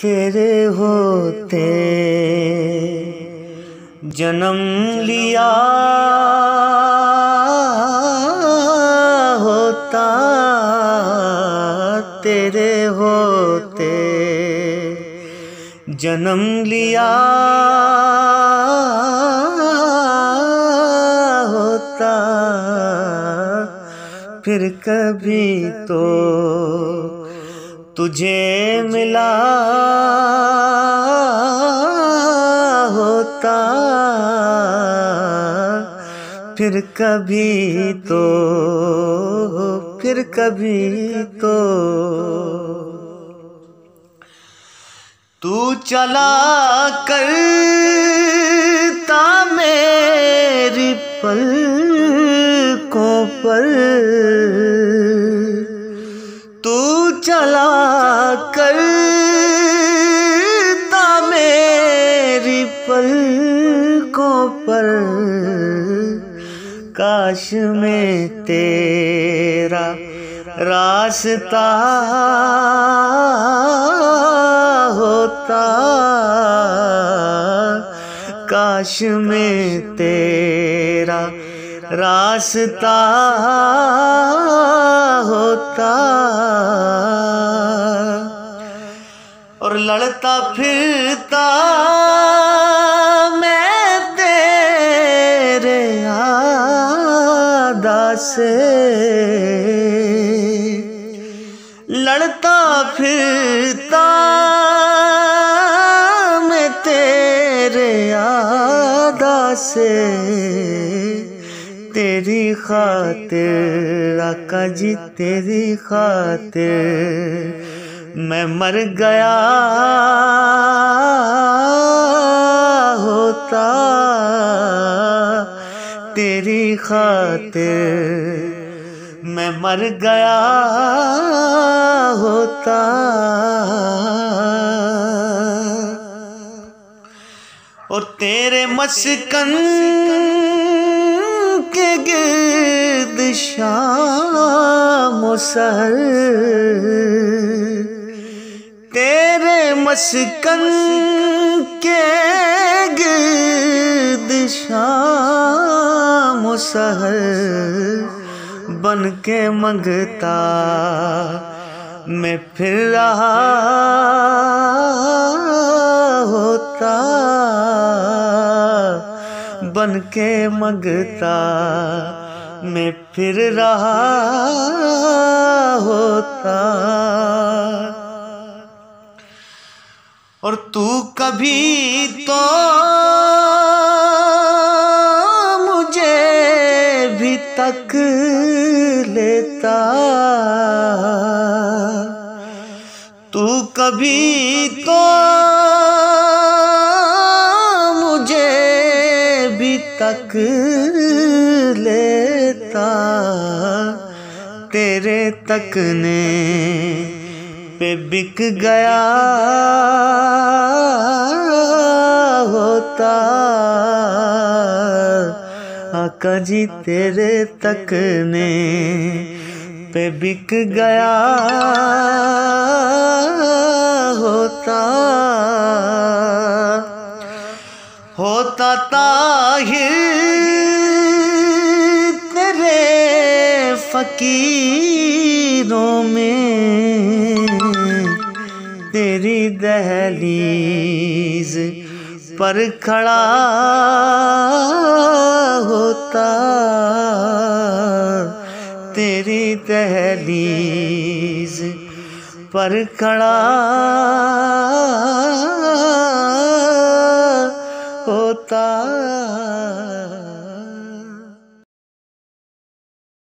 तेरे होते जन्म लिया होता, तेरे होते जन्म लिया होता, फिर कभी तो तुझे मिला होता, फिर कभी तो, फिर कभी तो तू चला करता मेरी पलकों पर, तू चला करता मेरी पलकों पर, काश में तेरा रास्ता होता, काश में तेरा रास्ता होता, और लड़ता फिरता मैं तेरे आदा से, लड़ता फिरता मैं तेरे आदा से, तेरी खातिर आका जी तेरी खातिर मैं मर गया होता, तेरी खातिर मैं मर गया होता, और तेरे मस्कन के गिर्द शाम सहर, तेरे मस्कन के गिर्द शाम सहर, बन के मंगता मैं फिर रहा होता, बन के मंगता मैं फिर रहा होता, और तू कभी तो मुझे भी तक लेता, तू कभी तो मुझे भी तक लेता, तेरे तकने पे बिक गया होता, आका जी तेरे तकने पे बिक गया होता ताहिर तेरे फकीरों में, तेरी दहलीज पर खड़ा होता, तेरी दहलीज पर खड़ा होता।